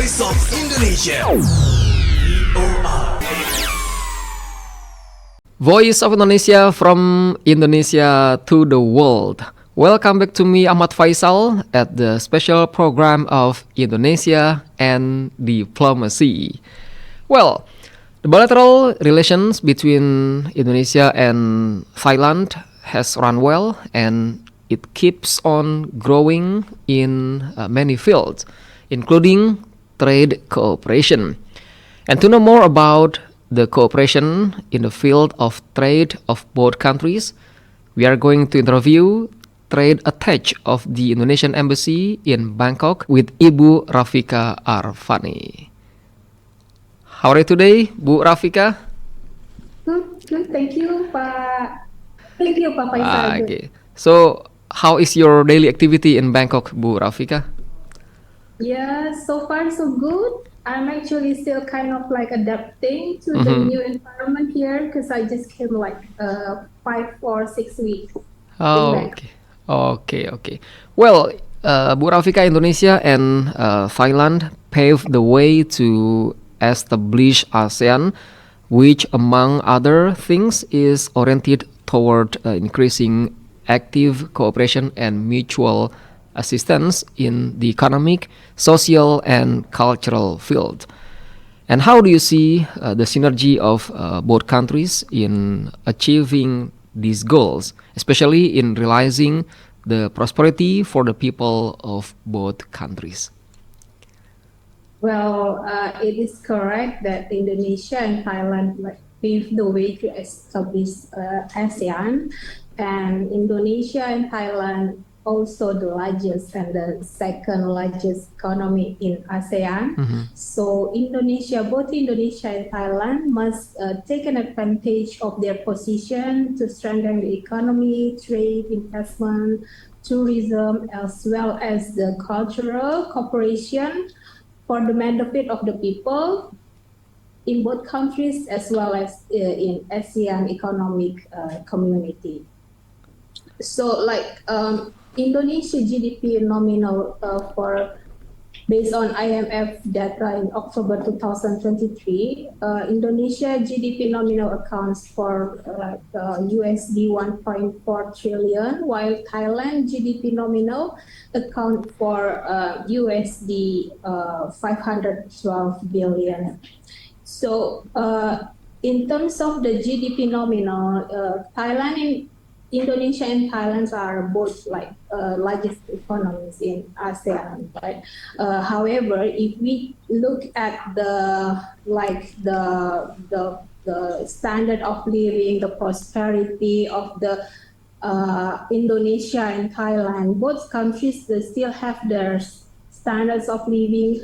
Voice of Indonesia. Voice of Indonesia from Indonesia to the world. Welcome back to me, Ahmad Faisal, at the special program of Indonesia and Diplomacy. Well, the bilateral relations between Indonesia and Thailand has run well, and it keeps on growing in many fields, including trade cooperation. And to know more about the cooperation in the field of trade of both countries, we are going to interview Trade Attaché of the Indonesian Embassy in Bangkok with Ibu Rafika Arfani. How are you today, Bu Rafika? Good. Thank you, Pak. Thank you, Pak Faisal. Okay. So, how is your daily activity in Bangkok, Bu Rafika? Yeah, so far so good. I'm actually still kind of like adapting to the new environment here because I just came like 5 or 6 weeks. Oh, okay. Well, Bu Rafika, Indonesia and Thailand paved the way to establish ASEAN, which among other things is oriented toward increasing active cooperation and mutual assistance in the economic, social, and cultural field. And how do you see the synergy of both countries in achieving these goals, especially in realizing the prosperity for the people of both countries? Well, it is correct that Indonesia and Thailand paved the way to establish ASEAN, and Indonesia and Thailand also the largest and the second largest economy in ASEAN. So both Indonesia and Thailand must take an advantage of their position to strengthen the economy, trade, investment, tourism, as well as the cultural cooperation for the benefit of the people in both countries as well as in ASEAN economic community. So Indonesia GDP nominal based on IMF data in October 2023, Indonesia GDP nominal accounts for USD 1.4 trillion, while Thailand GDP nominal account for USD 512 billion. So in terms of the GDP nominal, Indonesia and Thailand are both largest economies in ASEAN, right? However, if we look at the standard of living, the prosperity of the Indonesia and Thailand, both countries they still have their standards of living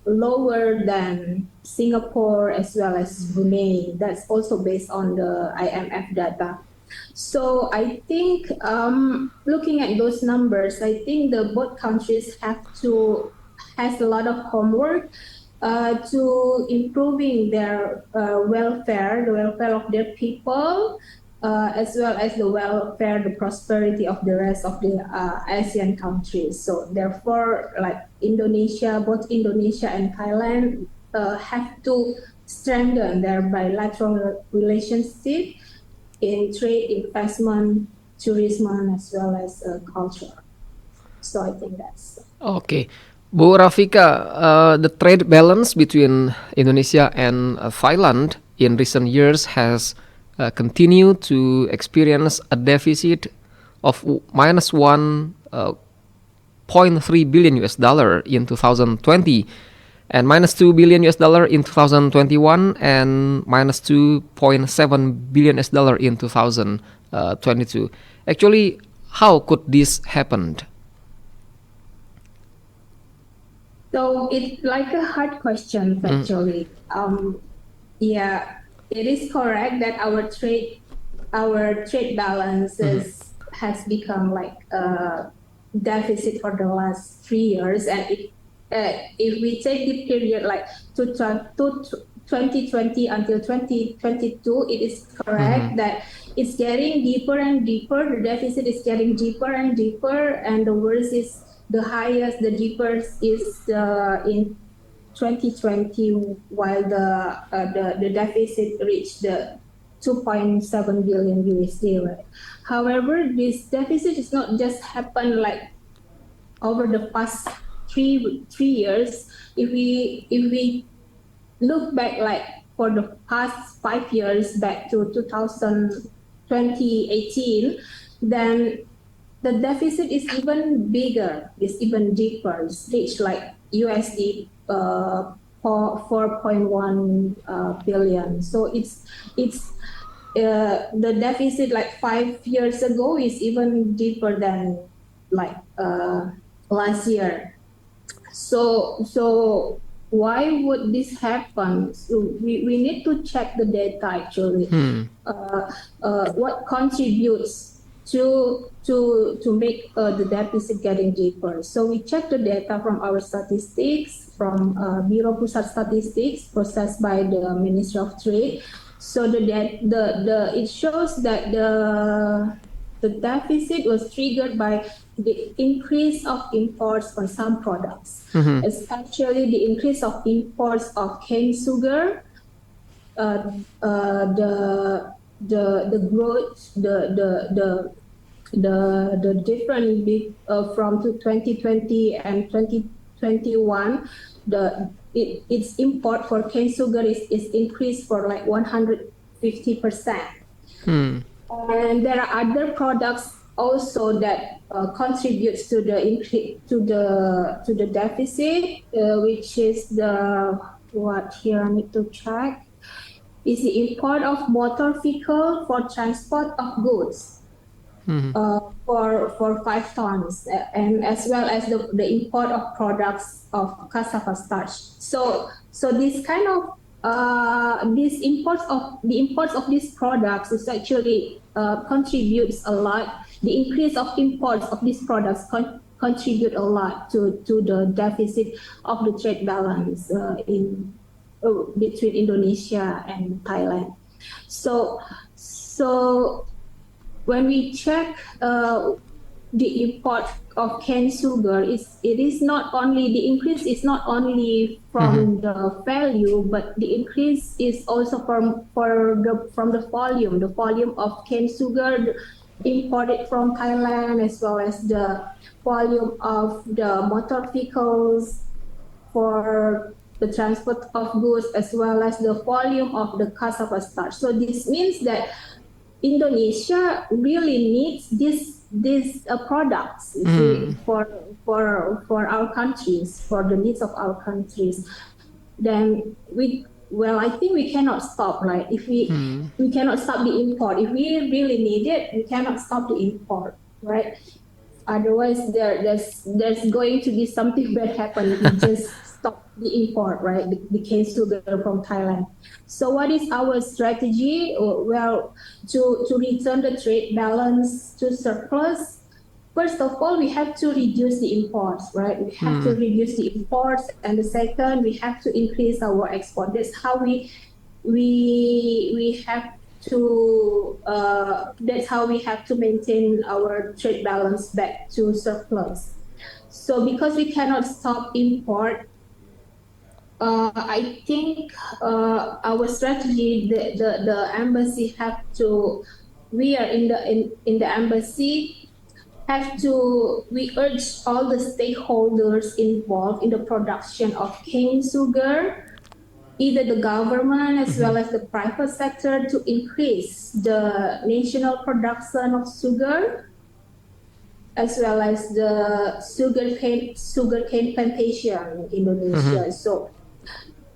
lower than Singapore as well as Brunei. That's also based on the IMF data. So I think looking at those numbers, I think both countries has a lot of homework to improving their welfare, the welfare of their people, as well as the welfare, the prosperity of the rest of the ASEAN countries. So therefore, both Indonesia and Thailand have to strengthen their bilateral relationship in trade, investment, tourism, as well as culture. So I think that's... Okay. Bu Rafika, the trade balance between Indonesia and Thailand in recent years has continued to experience a deficit of minus 1.3 billion US dollar in 2020 and minus 2 billion US dollar in 2021 and minus 2.7 billion US dollar in 2022. Actually, how could this happen? So it's like a hard question, actually. Yeah, it is correct that our trade balances has become like a deficit for the last 3 years, and if we take the period like 2020 until 2022, it is correct that it's getting deeper and deeper. The deficit is getting deeper and deeper, and the worst is the highest, the deepest is in 2020, while the deficit reached the 2.7 billion USD. Right? However, this deficit is not just happened like over the past three years. If we look back like for the past 5 years back to 2018, then the deficit is even bigger, is even deeper. It's reached like USD 4.1 billion. So it's the deficit like 5 years ago is even deeper than like last year. So why would this happen? So we need to check the data actually. What contributes to make the deficit getting deeper? So we check the data from our statistics, from Bureau Pusat Statistics processed by the Ministry of Trade. So it shows that the deficit was triggered by the increase of imports on some products, especially the increase of imports of cane sugar, the growth, the different from 2020 and 2021, its import for cane sugar is increased for like 150%. And there are other products also that contributes to the increase to the deficit, which is what here I need to check is the import of motor vehicle for transport of goods. For 5 tons, and as well as the import of products of cassava starch. So this kind of the imports of these products is actually contributes a lot. The increase of imports of these products contribute a lot to the deficit of the trade balance between Indonesia and Thailand. So when we check the import of cane sugar, the increase is not only from the value, but the increase is also from the volume of cane sugar imported from Thailand, as well as the volume of the motor vehicles for the transport of goods, as well as the volume of the cassava starch. So this means that Indonesia really needs these products for our countries, for the needs of our countries. Then I think we cannot stop, right? If we cannot stop the import. If we really need it, we cannot stop the import, right? Otherwise, there's going to be something bad happen if we just stop the import, right? The cane sugar from Thailand. So what is our strategy? Well, to return the trade balance to surplus, first of all, we have to reduce the imports, right? We have to reduce the imports, and the second, we have to increase our export. That's how we have to. That's how we have to maintain our trade balance back to surplus. So because we cannot stop import, I think our strategy, the embassy have to. We are in the embassy. We urge all the stakeholders involved in the production of cane sugar, either the government as well as the private sector, to increase the national production of sugar, as well as the sugarcane plantation in Indonesia.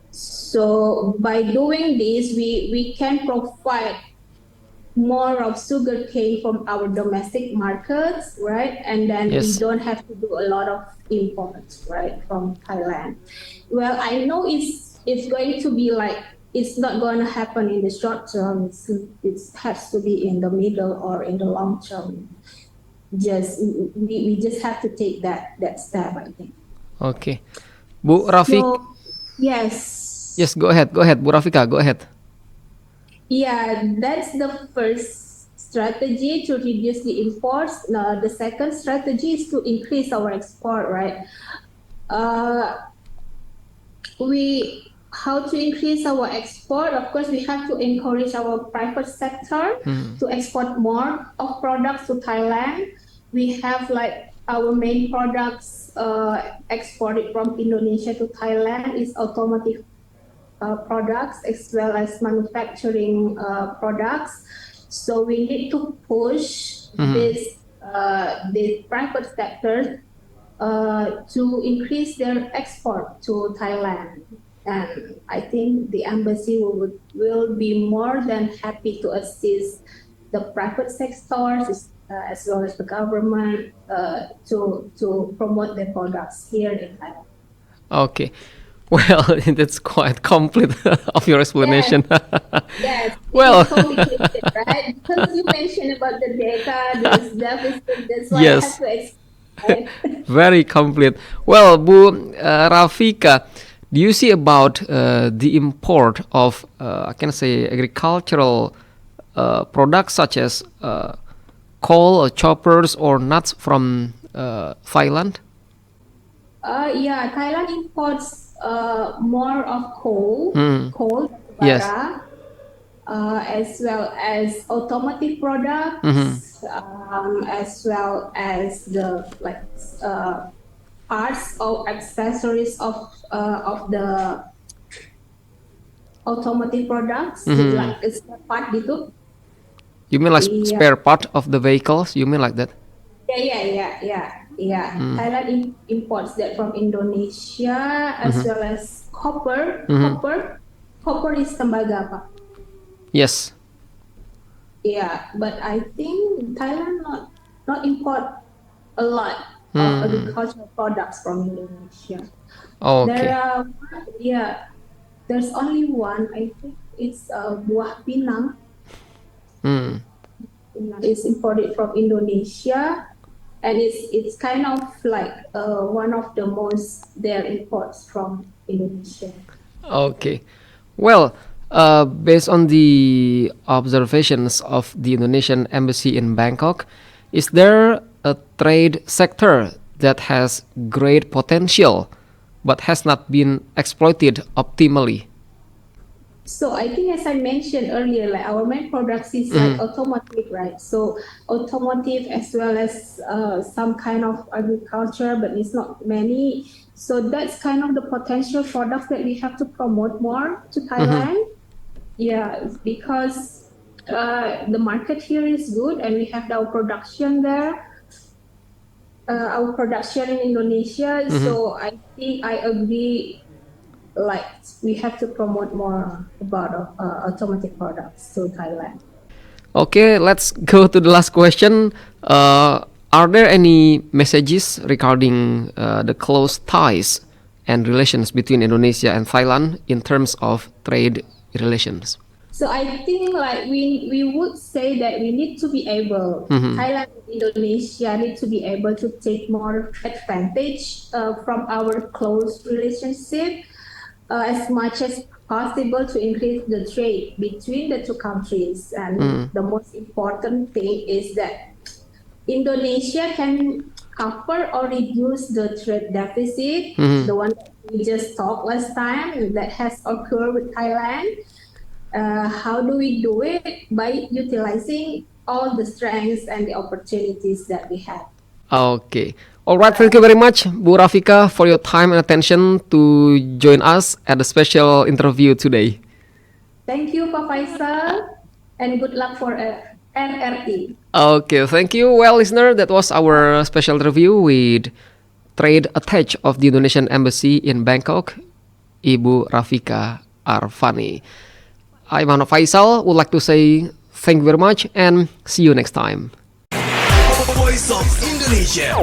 So by doing this, we can provide more of sugarcane from our domestic markets, right? And then we don't have to do a lot of imports, right, from Thailand. Well, I know it's going to be like, it's not going to happen in the short term. It has to be in the middle or in the long term. We just have to take that step, I think. Okay, Bu Rafik. So, yes. Yes, go ahead, Bu Rafika, go ahead. Yeah, that's the first strategy to reduce the imports. The second strategy is to increase our export, right? How to increase our export? Of course, we have to encourage our private sector to export more of products to Thailand. We have like our main products exported from Indonesia to Thailand is automotive products as well as manufacturing products. So we need to push this private sector to increase their export to Thailand. And I think the embassy will be more than happy to assist the private sectors as well as the government to promote their products here in Thailand. Okay. Well, that's quite complete of your explanation. Yes. Well, it's complicated, right? Because you mentioned about the data, there's deficit, that's why yes. I have to explain. Very complete. Well, Bu Rafika, do you see about the import of, I can say, agricultural products such as coal or choppers or nuts from Thailand? Yeah, Thailand imports more of coal, Yes. Baca, as well as automotive products, as well as the parts or accessories of the automotive products, like a spare part gitu. You mean like spare part of the vehicles? You mean like that? Yeah. Thailand imports that from Indonesia as well as copper. Copper is tembaga, Pak. Yes. Yeah, but I think Thailand not import a lot of agricultural products from Indonesia. Okay. There's only one. I think it's buah pinang. It's imported from Indonesia, and it's kind of like one of the most their imports from Indonesia. Okay. Well, based on the observations of the Indonesian embassy in Bangkok, is there a trade sector that has great potential but has not been exploited optimally? So I think, as I mentioned earlier, like our main products is like automotive, right? So automotive as well as some kind of agriculture, but it's not many. So that's kind of the potential products that we have to promote more to Thailand. Yeah, because the market here is good and we have our production there, our production in Indonesia. So I think I agree, like we have to promote more about automotive products to Thailand. Okay, let's go to the last question. Are there any messages regarding the close ties and relations between Indonesia and Thailand in terms of trade relations? So I think like we would say that we need to be able, Thailand and Indonesia need to be able to take more advantage from our close relationship as much as possible to increase the trade between the two countries. And the most important thing is that Indonesia can cover or reduce the trade deficit, the one that we just talked last time that has occurred with Thailand. How do we do it? By utilizing all the strengths and the opportunities that we have. Okay. All right. Thank you very much, Bu Rafika, for your time and attention to join us at the special interview today. Thank you, Pak Faisal, and good luck for NRT. Okay, thank you. Well, listener, that was our special interview with Trade Attaché of the Indonesian Embassy in Bangkok, Ibu Rafika Arfani. I'm Ahmad Faisal. Would like to say thank you very much and see you next time. Voice of Indonesia.